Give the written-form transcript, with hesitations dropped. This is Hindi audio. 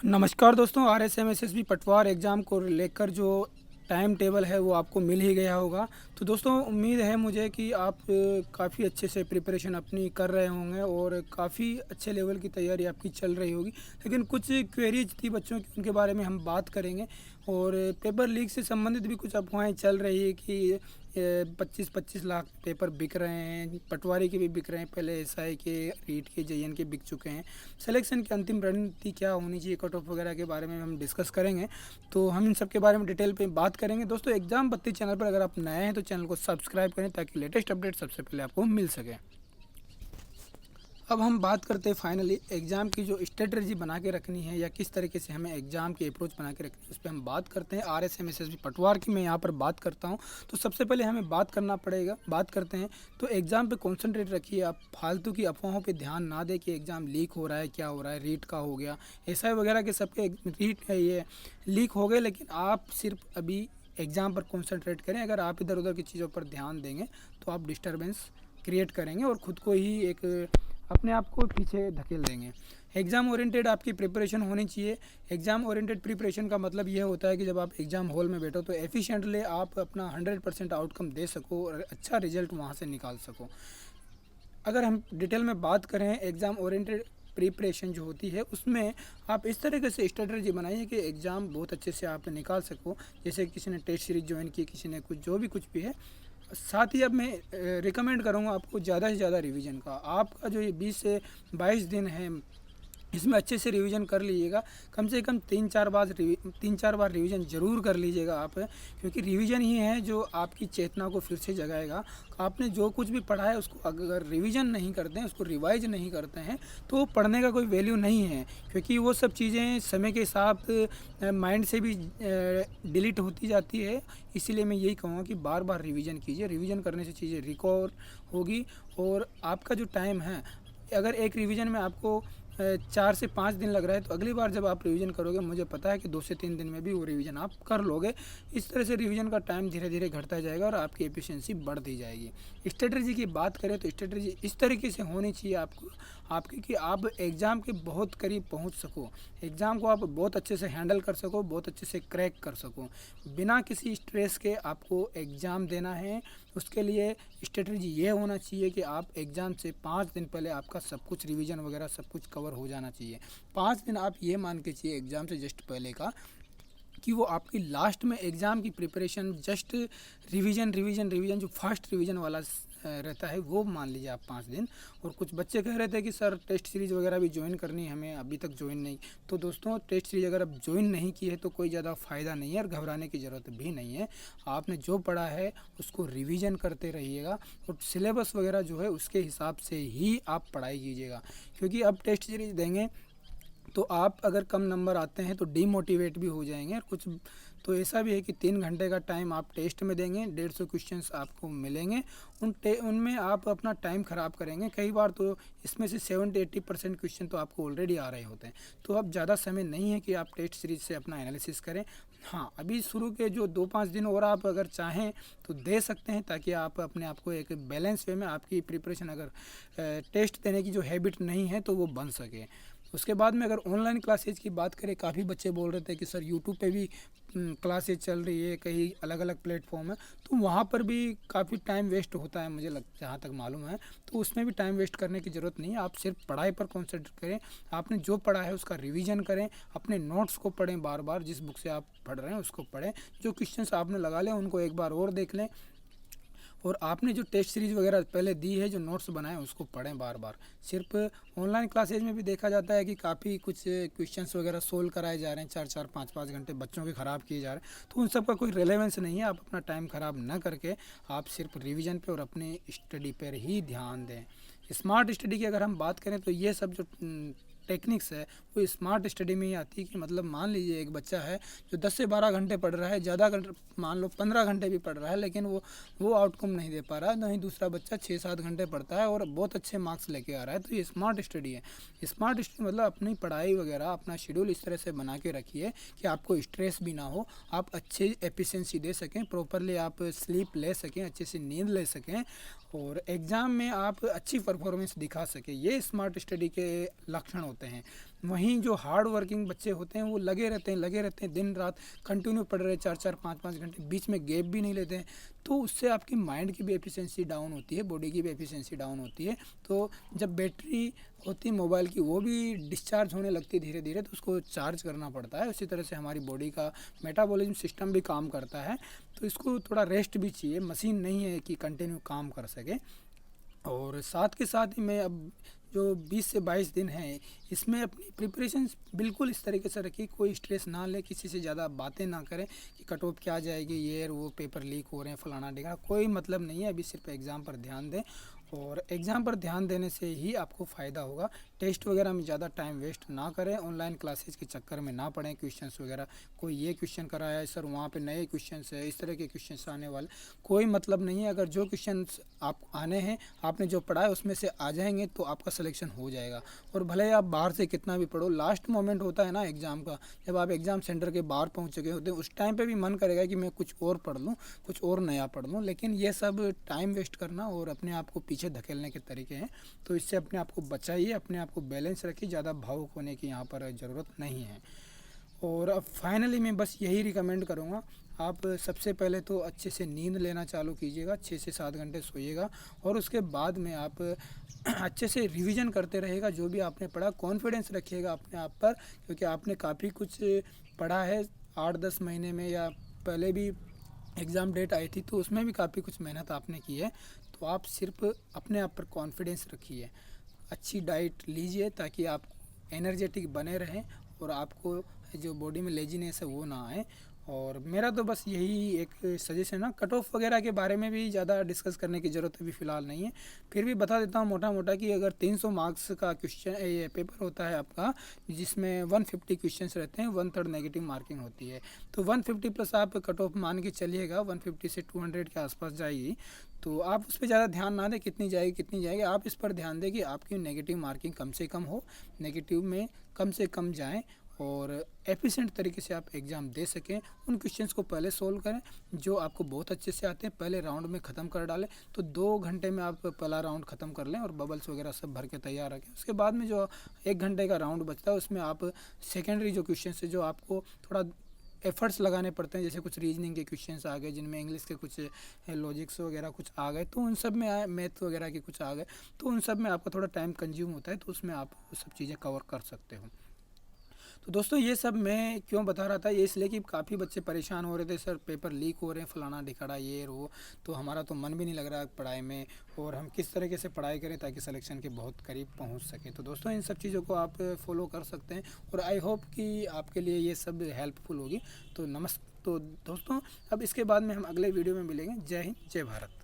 नमस्कार दोस्तों, RSMSSB पटवार एग्ज़ाम को लेकर जो टाइम टेबल है वो आपको मिल ही गया होगा। तो दोस्तों उम्मीद है मुझे कि आप काफ़ी अच्छे से प्रिपरेशन अपनी कर रहे होंगे और काफ़ी अच्छे लेवल की तैयारी आपकी चल रही होगी। लेकिन कुछ क्वेरीज थी बच्चों की, उनके बारे में हम बात करेंगे। और पेपर लीक से संबंधित भी कुछ अफवाहें चल रही है कि 25-25 लाख पेपर बिक रहे हैं, पटवारी के भी बिक रहे हैं, पहले एसआई के, रीट के, जेईएन के बिक चुके हैं। सिलेक्शन की अंतिम रणनीति क्या होनी चाहिए, कट ऑफ वगैरह के बारे में हम डिस्कस करेंगे। तो हम इन सब के बारे में डिटेल पे बात करेंगे। दोस्तों एग्जाम बत्ती चैनल पर अगर आप नए हैं तो चैनल को सब्सक्राइब करें ताकि लेटेस्ट अपडेट सबसे पहले आपको मिल सके। अब हम बात करते हैं फाइनली एग्ज़ाम की जो स्ट्रेटजी बना के रखनी है या किस तरीके से हमें एग्ज़ाम की अप्रोच बना के रखनी है, उस पर हम बात करते हैं। RSMSSB पटवार की मैं यहाँ पर बात करता हूँ। तो सबसे पहले हमें बात करते हैं। तो एग्ज़ाम पे कॉन्सेंट्रेट रखिए, आप फालतू की अफवाहों पे ध्यान ना दें कि एग्ज़ाम लीक हो रहा है, क्या हो रहा है, रीट का हो गया, एसआई वगैरह के सबके रीट ये लीक हो गए। लेकिन आप सिर्फ अभी एग्ज़ाम पर कॉन्सेंट्रेट करें। अगर आप इधर उधर की चीज़ों पर ध्यान देंगे तो आप डिस्टर्बेंस क्रिएट करेंगे और ख़ुद को ही एक अपने आप को पीछे धकेल देंगे। एग्ज़ाम ओरिएंटेड आपकी प्रिपरेशन होनी चाहिए। एग्ज़ाम ओरिएंटेड प्रिपरेशन का मतलब यह होता है कि जब आप एग्ज़ाम हॉल में बैठो तो एफिशिएंटली आप अपना 100% आउटकम दे सको और अच्छा रिजल्ट वहाँ से निकाल सको। अगर हम डिटेल में बात करें एग्ज़ाम ओरिएंटेड प्रिपरेशन जो होती है, उसमें आप इस तरीके से स्ट्रेटजी बनाइए कि एग्ज़ाम बहुत अच्छे से आप निकाल सको। जैसे किसी ने टेस्ट सीरीज ज्वाइन की, किसी ने कुछ जो भी कुछ भी है। साथ ही अब मैं रिकमेंड करूँगा आपको ज़्यादा से ज़्यादा रिवीजन का। आपका जो ये 20 से 22 दिन है, इसमें अच्छे से रिवीजन कर लीजिएगा। कम से कम 3-4 बार रिवीजन ज़रूर कर लीजिएगा आप, क्योंकि रिवीजन ही है जो आपकी चेतना को फिर से जगाएगा। आपने जो कुछ भी पढ़ा है उसको अगर रिवीजन नहीं करते हैं, उसको रिवाइज नहीं करते हैं, तो पढ़ने का कोई वैल्यू नहीं है। क्योंकि वो सब चीज़ें समय के साथ माइंड से भी डिलीट होती जाती है। इसीलिए मैं यही कहूँगा कि बार बार रिवीजन कीजिए। रिवीजन करने से चीज़ें रिकवर होगी और आपका जो टाइम है, अगर एक रिवीजन में आपको 4 से 5 दिन लग रहा है, तो अगली बार जब आप रिवीजन करोगे मुझे पता है कि 2 से 3 दिन में भी वो रिवीजन आप कर लोगे। इस तरह से रिवीजन का टाइम धीरे धीरे घटता जाएगा और आपकी एफिशिएंसी बढ़ती जाएगी। स्ट्रेटजी की बात करें तो स्ट्रेटजी इस तरीके से होनी चाहिए आपकी कि आप एग्ज़ाम के बहुत करीब पहुंच सको, एग्ज़ाम को आप बहुत अच्छे से हैंडल कर सको, बहुत अच्छे से क्रैक कर सको। बिना किसी स्ट्रेस के आपको एग्ज़ाम देना है। उसके लिए स्ट्रेटजी ये होना चाहिए कि आप एग्ज़ाम से 5 दिन पहले आपका सब कुछ रिवीजन वगैरह सब कुछ कवर हो जाना चाहिए। 5 दिन आप ये मान के चाहिए एग्ज़ाम से जस्ट पहले का कि वो आपकी लास्ट में एग्ज़ाम की preparation just revision revision revision जो फास्ट रिवीजन वाला रहता है वो मान लीजिए आप 5 दिन। और कुछ बच्चे कह रहे थे कि सर टेस्ट सीरीज़ वगैरह भी ज्वाइन करनी है, हमें अभी तक ज्वाइन नहीं। तो दोस्तों टेस्ट सीरीज़ अगर आप ज्वाइन नहीं की है तो कोई ज़्यादा फ़ायदा नहीं है और घबराने की ज़रूरत भी नहीं है। आपने जो पढ़ा है उसको रिवीजन करते रहिएगा और सिलेबस वगैरह जो है उसके हिसाब से ही आप पढ़ाई कीजिएगा। क्योंकि अब टेस्ट सीरीज़ देंगे तो आप अगर कम नंबर आते हैं तो डीमोटिवेट भी हो जाएंगे। और कुछ तो ऐसा भी है कि 3 घंटे का टाइम आप टेस्ट में देंगे, 150 क्वेश्चंस आपको मिलेंगे, उनमें आप अपना टाइम ख़राब करेंगे। कई बार तो इसमें से 70-80% क्वेश्चन तो आपको ऑलरेडी आ रहे होते हैं। तो अब ज़्यादा समय नहीं है कि आप टेस्ट सीरीज से अपना एनालिसिस करें। हाँ, अभी शुरू के जो 2-5 दिन और आप अगर चाहें तो दे सकते हैं, ताकि आप अपने आप को एक बैलेंस वे में आपकी प्रिपरेशन, अगर टेस्ट देने की जो हैबिट नहीं है तो वो बन सके। उसके बाद में अगर ऑनलाइन क्लासेज की बात करें, काफ़ी बच्चे बोल रहे थे कि सर यूट्यूब पे भी क्लासेज चल रही है, कहीं अलग अलग प्लेटफॉर्म है, तो वहाँ पर भी काफ़ी टाइम वेस्ट होता है मुझे जहाँ तक मालूम है। तो उसमें भी टाइम वेस्ट करने की ज़रूरत नहीं है। आप सिर्फ पढ़ाई पर कॉन्सेंट्रेट करें, आपने जो पढ़ा है उसका रिवीजन करें, अपने नोट्स को पढ़ें, बार बार जिस बुक से आप पढ़ रहे हैं उसको पढ़ें, जो क्वेश्चंस आपने लगा लें उनको एक बार और देख लें, और आपने जो टेस्ट सीरीज़ वगैरह पहले दी है, जो नोट्स बनाए उसको पढ़ें बार बार। सिर्फ ऑनलाइन क्लासेज में भी देखा जाता है कि काफ़ी कुछ क्वेश्चंस वगैरह सोल्व कराए जा रहे हैं, 4-4 5-5 घंटे बच्चों के ख़राब किए जा रहे हैं। तो उन सब का कोई रेलेवेंस नहीं है। आप अपना टाइम ख़राब ना करके आप सिर्फ रिवीजन पे और अपनी स्टडी पर ही ध्यान दें। स्मार्ट स्टडी की अगर हम बात करें तो ये सब जो टेक्निक्स है वो स्मार्ट स्टडी में ही आती है। कि मतलब मान लीजिए एक बच्चा है जो 10 से 12 घंटे पढ़ रहा है, ज़्यादा मान लो 15 घंटे भी पढ़ रहा है, लेकिन वो आउटकम नहीं दे पा रहा है। नहीं दूसरा बच्चा 6-7 घंटे पढ़ता है और बहुत अच्छे मार्क्स लेके आ रहा है। तो ये स्मार्ट स्टडी है। स्मार्ट स्टडी मतलब अपनी पढ़ाई वगैरह अपना शेड्यूल इस तरह से बना के रखिए कि आपको स्ट्रेस भी ना हो, आप अच्छे एफिशिएंसी दे सकें, प्रॉपरली आप स्लीप ले सकें, अच्छे से नींद ले सकें और एग्ज़ाम में आप अच्छी परफॉर्मेंस दिखा सकें। ये स्मार्ट स्टडी के लक्षण होते हैं। वहीं जो हार्ड वर्किंग बच्चे होते हैं वो लगे रहते हैं दिन रात कंटिन्यू पढ़ रहे, 4-4 5-5 घंटे, बीच में गैप भी नहीं लेते हैं। तो उससे आपकी माइंड की भी एफिशिएंसी डाउन होती है, बॉडी की भी एफिशिएंसी डाउन होती है। तो जब बैटरी होती है मोबाइल की वो भी डिस्चार्ज होने लगती है धीरे धीरे, तो उसको चार्ज करना पड़ता है। उसी तरह से हमारी बॉडी का मेटाबॉलिज्म सिस्टम भी काम करता है, तो इसको थोड़ा रेस्ट भी चाहिए। मशीन नहीं है कि कंटिन्यू काम कर सके। और साथ के साथ ही मैं अब जो 20 से 22 दिन हैं इसमें अपनी प्रिपरेशन बिल्कुल इस तरीके से रखी, कोई स्ट्रेस ना ले, किसी से ज़्यादा बातें ना करें कि कट ऑफ क्या जाएगी, ये वो पेपर लीक हो रहे हैं फलाना ढिकाना, कोई मतलब नहीं है। अभी सिर्फ एग्ज़ाम पर ध्यान दें, और एग्ज़ाम पर ध्यान देने से ही आपको फ़ायदा होगा। टेस्ट वगैरह में ज़्यादा टाइम वेस्ट ना करें, ऑनलाइन क्लासेस के चक्कर में ना पड़ें। क्वेश्चंस वगैरह कोई ये क्वेश्चन कराया है सर, वहाँ पे नए क्वेश्चंस है, इस तरह के क्वेश्चंस आने वाले, कोई मतलब नहीं है। अगर जो क्वेश्चंस आप आने हैं, आपने जो पढ़ा है उसमें से आ जाएंगे तो आपका सिलेक्शन हो जाएगा। और भले ही आप बाहर से कितना भी पढ़ो, लास्ट मोमेंट होता है ना एग्ज़ाम का, जब आप एग्ज़ाम सेंटर के बाहर पहुँच चुके होते हैं, उस टाइम पर भी मन करेगा कि मैं कुछ और पढ़ लूँ, कुछ और नया पढ़ लूँ। लेकिन ये सब टाइम वेस्ट करना और अपने आप को पीछे धकेलने के तरीके हैं, तो इससे अपने आप को बचाइए, अपने आप को बैलेंस रखिए। ज़्यादा भावुक होने की यहाँ पर ज़रूरत नहीं है। और अब फाइनली मैं बस यही रिकमेंड करूँगा, आप सबसे पहले तो अच्छे से नींद लेना चालू कीजिएगा, 6 से 7 घंटे सोइएगा, और उसके बाद में आप अच्छे से रिवीजन करते रहेगा। जो भी आपने पढ़ा कॉन्फिडेंस रखिएगा अपने आप पर, क्योंकि आपने काफ़ी कुछ पढ़ा है 8-10 महीने में, या पहले भी एग्ज़ाम डेट आई थी तो उसमें भी काफ़ी कुछ मेहनत आपने की है। तो आप सिर्फ अपने आप पर कॉन्फिडेंस रखिए, अच्छी डाइट लीजिए ताकि आप एनर्जेटिक बने रहें और आपको जो बॉडी में लेजीनेस है वो ना आए। और मेरा तो बस यही एक सजेशन है ना, कट ऑफ वगैरह के बारे में भी ज़्यादा डिस्कस करने की ज़रूरत अभी फ़िलहाल नहीं है। फिर भी बता देता हूँ मोटा मोटा कि अगर 300 मार्क्स का क्वेश्चन ये पेपर होता है आपका, जिसमें 150 क्वेश्चंस रहते हैं, 1/3 नेगेटिव मार्किंग होती है। तो 150 प्लस आप कट ऑफ मान के चलिएगा, 150 से 200 के आसपास जाएगी। तो आप उस पर ज़्यादा ध्यान ना दें कितनी जाएगी, आप इस पर ध्यान दें कि आपकी नेगेटिव मार्किंग कम से कम हो, नेगेटिव में कम से कम जाएं, और एफिशिएंट तरीके से आप एग्ज़ाम दे सकें। उन क्वेश्चंस को पहले सोल्व करें जो आपको बहुत अच्छे से आते हैं, पहले राउंड में ख़त्म कर डालें। तो 2 घंटे में आप पहला राउंड ख़त्म कर लें और बबल्स वगैरह सब भर के तैयार रखें। उसके बाद में जो 1 घंटे का राउंड बचता है उसमें आप सेकेंडरी जो क्वेश्चन है, जो आपको थोड़ा एफर्ट्स लगाने पड़ते हैं, जैसे कुछ रीजनिंग के क्वेश्चंस आ गए, जिनमें इंग्लिश के कुछ लॉजिक्स वगैरह कुछ आ गए, तो उन सब में आए, मैथ वगैरह के कुछ आ गए, तो उन सब में आपका थोड़ा टाइम कंज्यूम होता है, तो उसमें आप वो सब चीज़ें कवर कर सकते हो। तो दोस्तों ये सब मैं क्यों बता रहा था, ये इसलिए कि काफ़ी बच्चे परेशान हो रहे थे, सर पेपर लीक हो रहे हैं फलाना ढिकाड़ा ये वो, तो हमारा तो मन भी नहीं लग रहा है पढ़ाई में, और हम किस तरीके से पढ़ाई करें ताकि सिलेक्शन के बहुत करीब पहुंच सकें। तो दोस्तों इन सब चीज़ों को आप फॉलो कर सकते हैं, और आई होप कि आपके लिए ये सब हेल्पफुल होगी। तो दोस्तों अब इसके बाद में हम अगले वीडियो में मिलेंगे। जय हिंद, जय भारत।